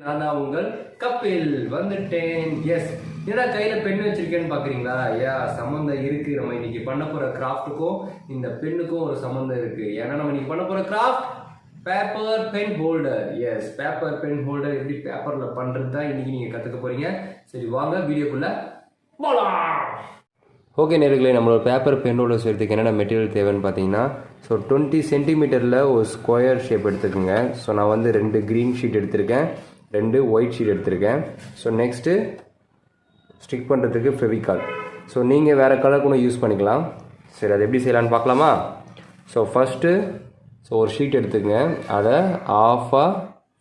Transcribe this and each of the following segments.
நான் தான் உங்கள் கபில் வந்துட்டேன். எஸ், என்னடா கையில பென் வச்சிருக்கேன்னு பாக்குறீங்களா? சம்மந்தம் இருக்கு. நம்ம இன்னைக்கு பண்ண போற கிராஃப்ட்டுக்கும் இந்த பெண்ணுக்கும் ஒரு சம்மந்தம் இருக்கு. ஏன்னா நம்ம இன்னைக்கு பண்ண போற craft paper pen holder. Yes, paper pen holder எப்படி பேப்பர்ல பண்றது தான் இன்னைக்கு நீங்க கத்துக்க போறீங்க. சரி வாங்க வீடியோக்குள்ள போலாம். ஓகே நேர்களே, நம்மளோட பேப்பர் பென் ஹோல்டர் செய்யறதுக்கு என்னென்ன மெட்டீரியல் தேவைன்னு பார்த்தீங்கன்னா, ஸோ 20 சென்டிமீட்டரில் ஒரு ஸ்கொயர் ஷேப் எடுத்துக்கோங்க. ஸோ நான் வந்து 2 க்ரீன் ஷீட் எடுத்திருக்கேன், 2 ஒயிட் ஷீட் எடுத்திருக்கேன். ஸோ நெக்ஸ்ட்டு ஸ்டிக் பண்ணுறதுக்கு ஃபெவிகால். ஸோ நீங்கள் வேறு கலர் கூட யூஸ் பண்ணிக்கலாம். சரி, அது எப்படி செய்யலான்னு பார்க்கலாமா? ஸோ ஃபஸ்ட்டு ஒரு ஷீட் எடுத்துக்கங்க, அதை ஆஃபாக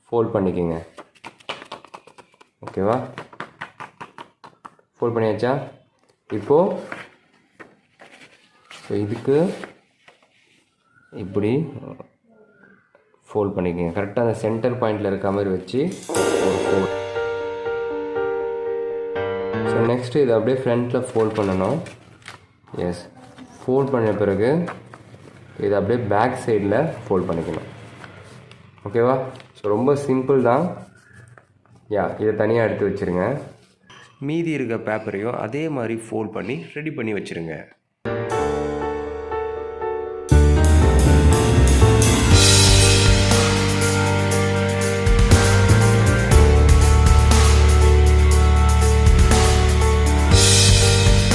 ஃபோல்ட் பண்ணிக்கோங்க. ஓகேவா? ஃபோல்ட் பண்ணியாச்சா? இப்போது இதுக்கு இப்படி ஃபோல்ட் பண்ணிக்கோங்க. கரெக்டாக அந்த சென்டர் பாயிண்டில் இருக்க மாதிரி வச்சு ஒரு ஃபோல்ட். ஸோ நெக்ஸ்ட்டு இதை அப்படியே ஃப்ரண்ட்டில் ஃபோல்ட் பண்ணணும். எஸ், ஃபோல்ட் பண்ண பிறகு இதை அப்படியே பேக் சைடில் ஃபோல்ட் பண்ணிக்கணும். ஓகேவா? ஸோ ரொம்ப சிம்பிள் தான். இதை தனியாக எடுத்து வச்சுருங்க. மீதி இருக்க பேப்பரையும் அதே மாதிரி ஃபோல்ட் பண்ணி ரெடி பண்ணி வச்சுருங்க.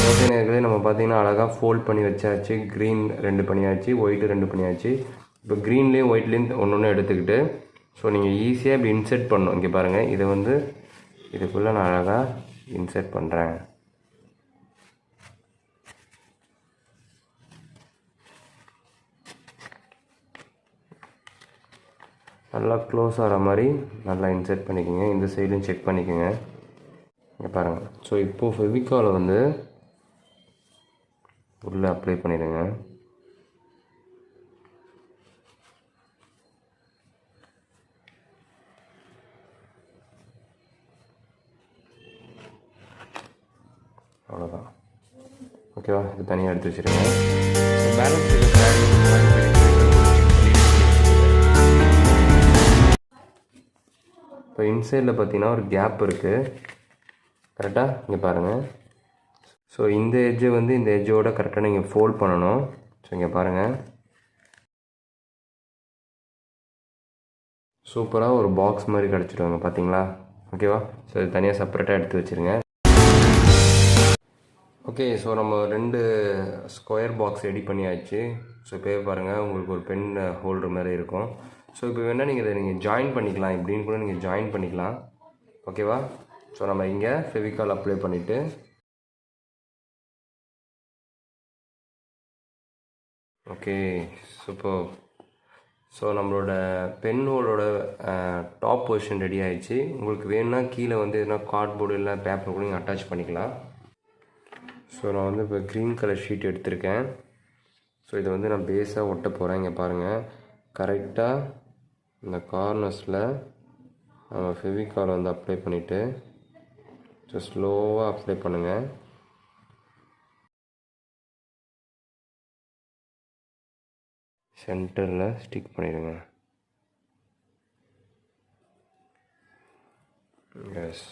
ஓகே நேர்களே, நம்ம பார்த்தீங்கன்னா அழகாக ஃபோல்ட் பண்ணி வச்சாச்சு. க்ரீன் 2 பண்ணியாச்சு, ஒயிட்டு 2 பண்ணியாச்சு. இப்போ க்ரீன்லேயும் ஒயிட்லேயும் ஒன்று எடுத்துக்கிட்டு ஸோ நீங்கள் ஈஸியாக இப்படி இன்செர்ட் பண்ணணும். இங்கே பாருங்கள், இதை வந்து இதுக்குள்ளே நான் அழகாக இன்செர்ட் பண்ணுறேன். நல்லா க்ளோஸ் ஆகிற மாதிரி நல்லா இன்செர்ட் பண்ணிக்கோங்க. இந்த சைடும் செக் பண்ணிக்கோங்க. இங்கே பாருங்கள். ஸோ இப்போது ஃபெவிகாலை வந்து உள்ளே அப்ளை பண்ணிடுங்க. அவ்வளோதான். ஓகேவா? இது தனியாக எடுத்து வச்சுருங்க. பேலன்ஸ் இப்போ இன்சைடில் பார்த்தீங்கன்னா ஒரு கேப் இருக்குது. கரெக்டாக இங்கே பாருங்கள். ஸோ இந்த எட்ஜை வந்து இந்த எட்ஜோட கரெக்டாக நீங்கள் ஃபோல்ட் பண்ணணும். ஸோ இங்கே பாருங்கள், சூப்பராக ஒரு பாக்ஸ் மாதிரி கிடச்சிடுவாங்க. பார்த்தீங்களா? ஓகேவா? ஸோ இது தனியாக செப்பரேட்டாக எடுத்து வச்சுருங்க. ஓகே, ஸோ நம்ம 2 ஸ்கொயர் பாக்ஸ் ரெடி பண்ணியாச்சு. ஸோ இப்போ பாருங்கள், உங்களுக்கு ஒரு பென் ஹோல்டர் மாதிரி இருக்கும். ஸோ இப்போ வேணால் நீங்கள் இதை ஜாயின் பண்ணிக்கலாம். இப்படின்னு கூட நீங்கள் ஜாயின் பண்ணிக்கலாம். ஓகேவா? ஸோ நம்ம இங்கே ஃபெவிகால் அப்ளை பண்ணிவிட்டு ஓகே சூப்பர். ஸோ நம்மளோட பென் ஹோல்டரோட டாப் பொசிஷன் ரெடி ஆகிடுச்சு. உங்களுக்கு வேணும்னா கீழே வந்து எதுனா கார்ட்போர்டு இல்லை பேப்பர் கூட நீங்கள் அட்டாச் பண்ணிக்கலாம். ஸோ நான் வந்து இப்போ க்ரீன் கலர் ஷீட் எடுத்திருக்கேன். ஸோ இதை வந்து நான் பேஸாக ஒட்ட போகிறேன். இங்கே பாருங்கள், கரெக்டாக இந்த கார்னர்ஸில் நம்ம ஃபெவிகால் வந்து அப்ளை பண்ணிவிட்டு ஸோ ஸ்லோவாக அப்ளை பண்ணுங்கள். சென்டரில் ஸ்டிக் பண்ணிடுங்க. Yes,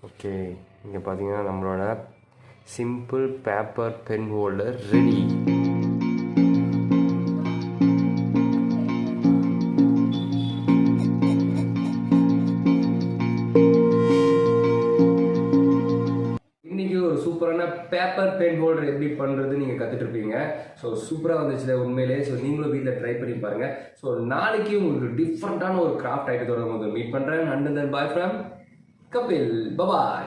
okay. இங்கே பார்த்தீங்கன்னா நம்மளோட simple paper pen holder ready. இன்னைக்கு ஒரு சூப்பரான பேப்பர் பென் ஹோல்டர் எப்படி பண்ணுறது நீங்கள் கற்றுட்டு இருப்பீங்க. ஸோ சூப்பராக வந்துச்சு உண்மையிலே. ஸோ நீங்களும் வீட்டில் ட்ரை பண்ணி பாருங்கள். ஸோ நாளைக்கு உங்களுக்கு டிஃப்ரெண்ட்டான ஒரு கிராஃப்ட் ஐட்டத்தோட உங்களுக்கு மீட் பண்ணுறேன். And then bye from Kapil. Bye-bye.